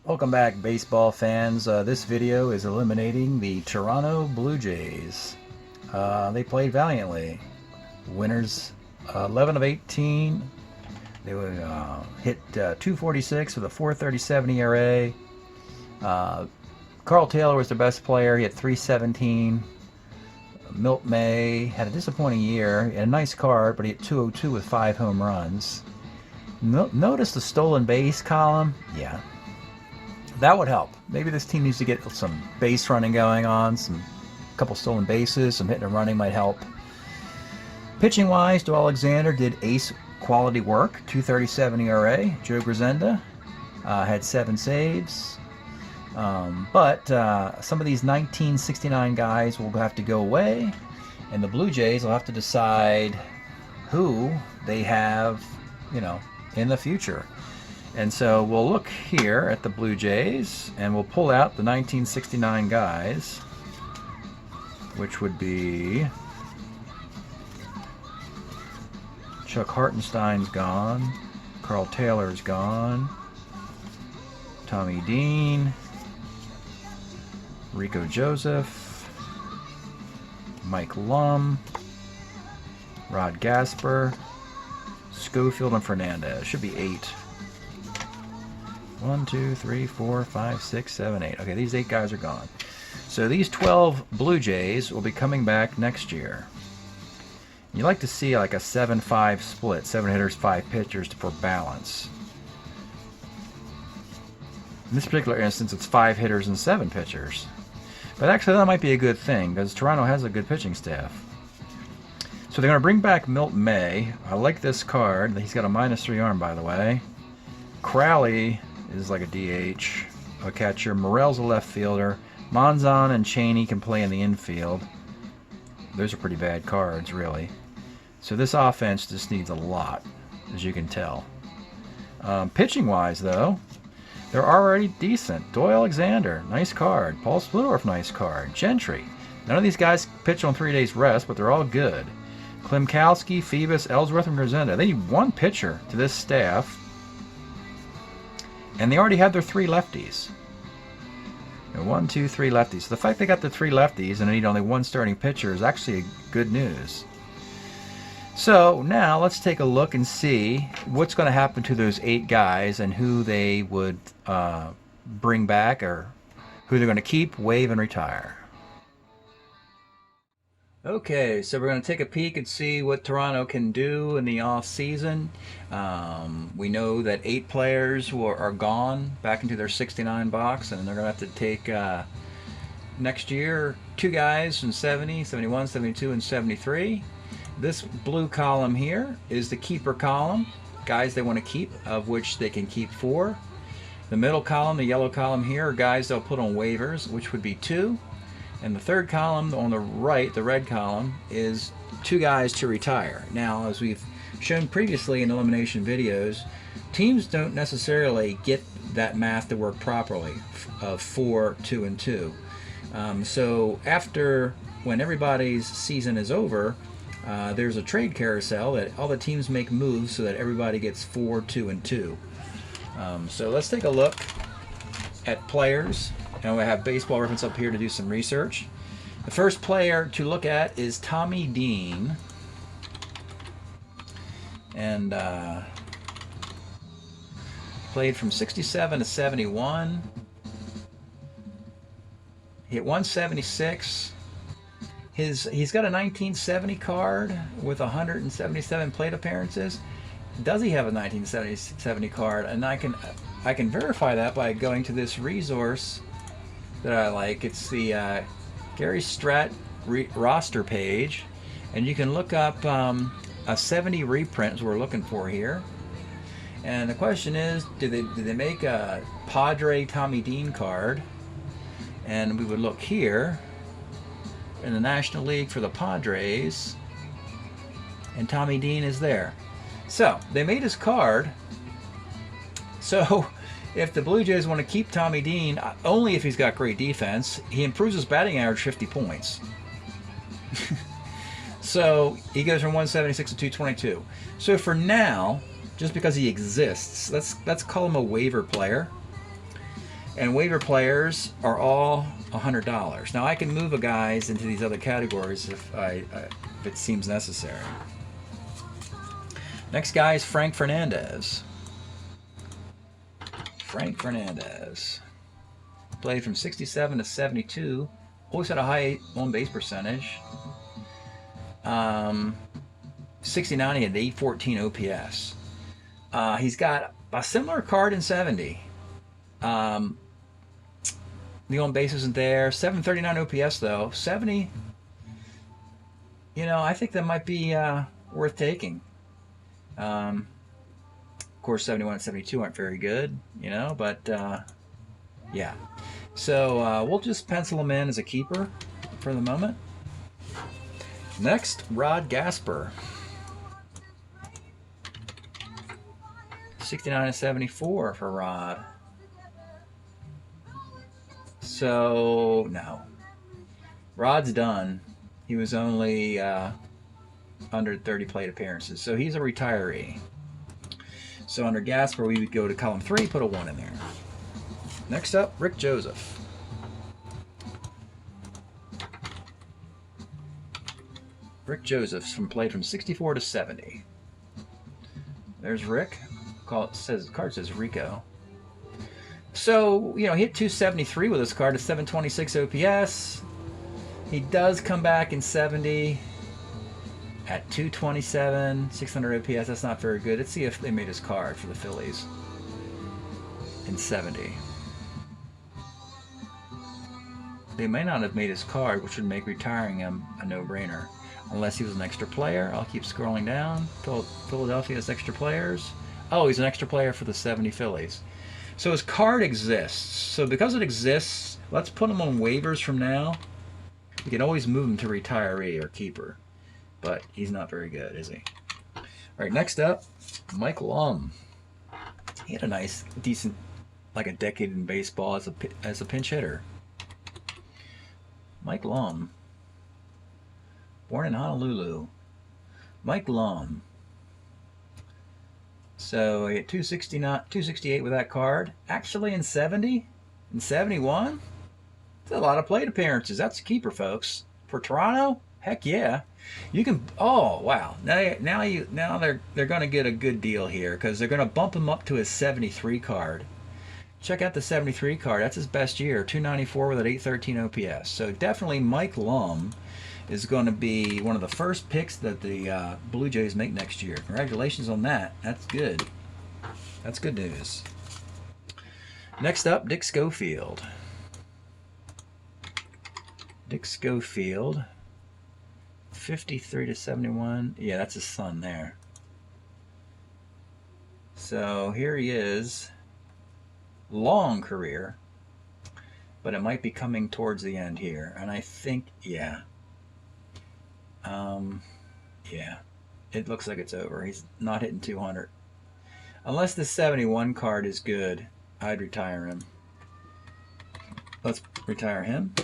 Welcome back, baseball fans. This video is eliminating the Toronto Blue Jays. They played valiantly. Winners 11 of 18. They would hit 246 with a 4.37 ERA. Carl Taylor was their best player. He had 317. Milt May had a disappointing year. He had a nice card, but he hit 202 with 5 home runs. Notice the stolen base column? Yeah. That would help. Maybe this team needs to get some base running going on, a couple stolen bases, some hitting and running might help. Pitching wise, Joe Alexander did ace quality work, 2.37 ERA. Joe Grisenda had 7 saves. But some of these 1969 guys will have to go away, and the Blue Jays will have to decide who they have, in the future. And so we'll look here at the Blue Jays, and we'll pull out the 1969 guys, which would be Chuck Hartenstein's gone, Carl Taylor's gone, Tommy Dean, Rico Joseph, Mike Lum, Rod Gasper, Schofield, and Fernandez. Should be 8. 1, 2, 3, 4, 5, 6, 7, 8. Okay, these 8 guys are gone. So these 12 Blue Jays will be coming back next year. You like to see like a 7-5 split, 7 hitters, 5 pitchers for balance. In this particular instance, it's 5 hitters and 7 pitchers. But actually, that might be a good thing because Toronto has a good pitching staff. So they're going to bring back Milt May. I like this card. He's got a -3 arm, by the way. Crowley is like a DH, a catcher. Morel's a left fielder. Monzon and Cheney can play in the infield. Those are pretty bad cards, really. So this offense just needs a lot, as you can tell. Pitching-wise, though, they're already decent. Doyle Alexander, nice card. Paul Splittorff, nice card. Gentry. None of these guys pitch on 3 days rest, but they're all good. Klimkowski, Phoebus, Ellsworth, and Grisenda. They need 1 pitcher to this staff. And they already have their 3 lefties. 1, 2, 3 lefties. So the fact they got the 3 lefties and they need only 1 starting pitcher is actually good news. So now let's take a look and see what's going to happen to those 8 guys and who they would bring back, or who they're going to keep, waive, and retire. Okay, so we're going to take a peek and see what Toronto can do in the off season. We know that 8 players are gone back into their 69 box, and they're going to have to take next year 2 guys from 70, 71, 72, and 73. This blue column here is the keeper column, guys they want to keep, of which they can keep 4. The middle column, the yellow column here, are guys they'll put on waivers, which would be 2. And the third column on the right, the red column, is 2 guys to retire. Now, as we've shown previously in elimination videos, teams don't necessarily get that math to work properly of 4, 2, and 2. So after, when everybody's season is over, there's a trade carousel that all the teams make moves so that everybody gets 4, 2, and 2. So let's take a look at players. And we have Baseball Reference up here to do some research. The first player to look at is Tommy Dean. And played from 67 to 71. Hit 176. He's got a 1970 card with 177 plate appearances. Does he have a 1970 card? And I can verify that by going to this resource that I like. It's the Gary Strat roster page, and you can look up a 70 reprint is what we're looking for here. And the question is, did they make a Padre Tommy Dean card? And we would look here in the National League for the Padres, and Tommy Dean is there. So they made his card. So if the Blue Jays want to keep Tommy Dean, only if he's got great defense, he improves his batting average 50 points. So he goes from 176 to 222. So for now, just because he exists, let's call him a waiver player. And waiver players are all $100. Now I can move a guys into these other categories if it seems necessary. Next guy is Frank Fernandez. Frank Fernandez played from 67 to 72. Always had a high on-base percentage. 69, he had 814 OPS. He's got a similar card in 70. The on base isn't there. 739 OPS though. 70. You know, I think that might be worth taking. Of course, 71 and 72 aren't very good, you know, but yeah. So we'll just pencil him in as a keeper for the moment. Next, Rod Gasper. 69 and 74 for Rod. So, no. Rod's done. He was only under 30 plate appearances, so he's a retiree. So under Gasper, we would go to column 3, put a 1 in there. Next up, Rick Joseph. Rick Joseph's played from 64 to 70. There's Rick. Card says Rico. So, you know, he hit 273 with his card at 726 OPS. He does come back in 70 at 227, 600 OPS. That's not very good. Let's see if they made his card for the Phillies in 70. They may not have made his card, which would make retiring him a no-brainer. Unless he was an extra player. I'll keep scrolling down. Philadelphia has extra players. Oh, he's an extra player for the 70 Phillies. So his card exists. So because it exists, let's put him on waivers from now. We can always move him to retiree or keeper. But he's not very good, is he? All right, next up, Mike Lum. He had a nice, decent, like a decade in baseball as a pinch hitter. Mike Lum. Born in Honolulu. Mike Lum. So he had 268 with that card. Actually in 70, in 71, that's a lot of plate appearances. That's a keeper, folks. For Toronto, heck yeah. You can. Oh wow. Now they're going to get a good deal here because they're going to bump him up to his 73 card. Check out the 73 card. That's his best year. 294 with an 813 OPS. So definitely Mike Lum is going to be one of the first picks that the Blue Jays make next year. Congratulations on that. That's good. That's good news. Next up, Dick Schofield. Dick Schofield, 53 to 71. Yeah, that's his son there. So here he is. Long career, but it might be coming towards the end here. And I think, yeah. Yeah, it looks like it's over. He's not hitting 200. Unless the 71 card is good, I'd retire him. Let's retire him.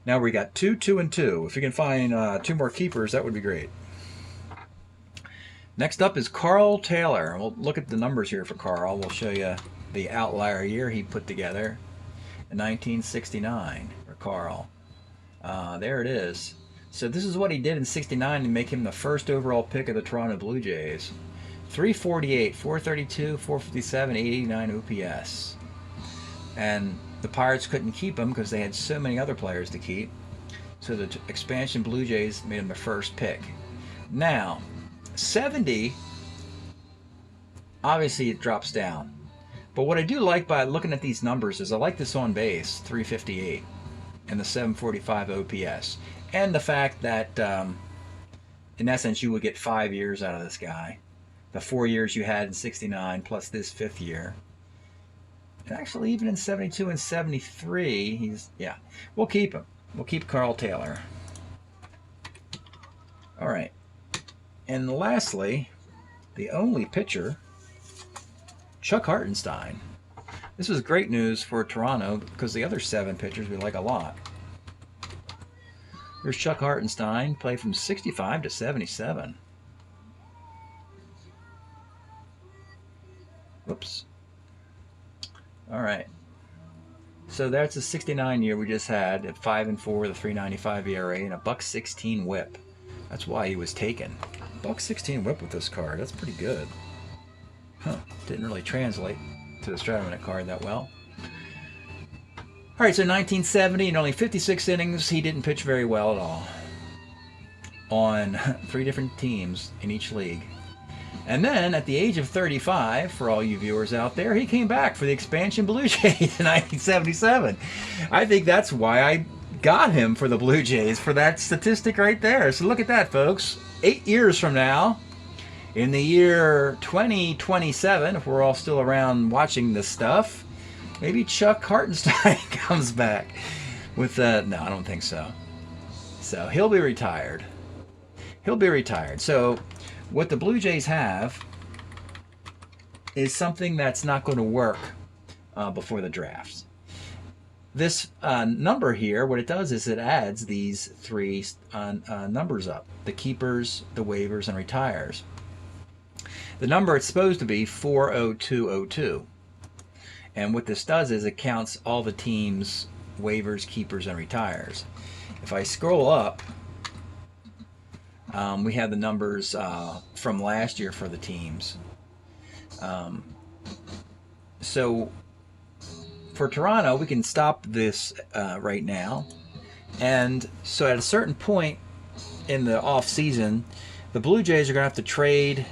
Now we got 2, 2, and 2. If you can find 2 more keepers, that would be great. Next up is Carl Taylor. We'll look at the numbers here for Carl. We'll show you the outlier year he put together in 1969 for Carl. There it is. So this is what he did in 69 to make him the first overall pick of the Toronto Blue Jays. 348, 432, 457, 889 OPS. And the Pirates couldn't keep him because they had so many other players to keep. So the expansion Blue Jays made him the first pick. Now, 70, obviously it drops down. But what I do like by looking at these numbers is I like this on base, 358, and the 745 OPS. And the fact that, in essence, you would get 5 years out of this guy. The 4 years you had in 69 plus this 5th year. And actually, even in 72 and 73, yeah, we'll keep him. We'll keep Carl Taylor. All right. And lastly, the only pitcher, Chuck Hartenstein. This was great news for Toronto because the other 7 pitchers we like a lot. Here's Chuck Hartenstein, played from 65 to 77. Whoops. All right. So that's a 69 year we just had at 5-4 with a 3.95 ERA and a $1.16 WHIP. That's why he was taken. $1.16 WHIP with this card. That's pretty good. Huh? Didn't really translate to the Strat-O-Matic card that well. All right, so 1970 and only 56 innings. He didn't pitch very well at all on 3 different teams in each league. And then at the age of 35, for all you viewers out there, he came back for the expansion Blue Jays in 1977. I think that's why I got him for the Blue Jays, for that statistic right there. So look at that, folks. 8 years from now, in the year 2027, if we're all still around watching this stuff, maybe Chuck Hartenstein comes back with no, I don't think so. So he'll be retired. He'll be retired. So what the Blue Jays have is something that's not going to work before the drafts. This number here, what it does is it adds these 3 numbers up: the keepers, the waivers, and retires. The number it's supposed to be 40202. And what this does is it counts all the teams' waivers, keepers, and retires. If I scroll up, we have the numbers from last year for the teams. So for Toronto, we can stop this right now. And so at a certain point in the off season, the Blue Jays are going to have to trade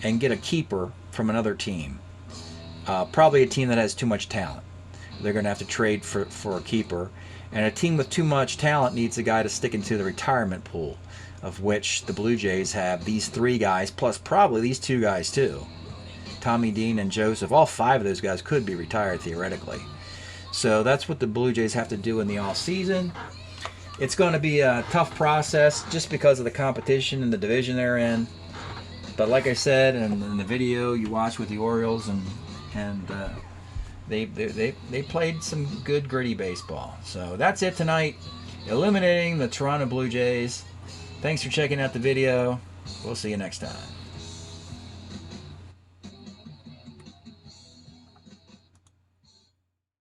and get a keeper from another team. Probably a team that has too much talent. They're going to have to trade for a keeper. And a team with too much talent needs a guy to stick into the retirement pool, of which the Blue Jays have these 3 guys, plus probably these 2 guys too. Tommy Dean and Joseph, all 5 of those guys could be retired theoretically. So that's what the Blue Jays have to do in the off season. It's going to be a tough process just because of the competition and the division they're in. But like I said in the video you watched with the Orioles, and they played some good gritty baseball. So that's it tonight, eliminating the Toronto Blue Jays. Thanks for checking out the video. We'll see you next time.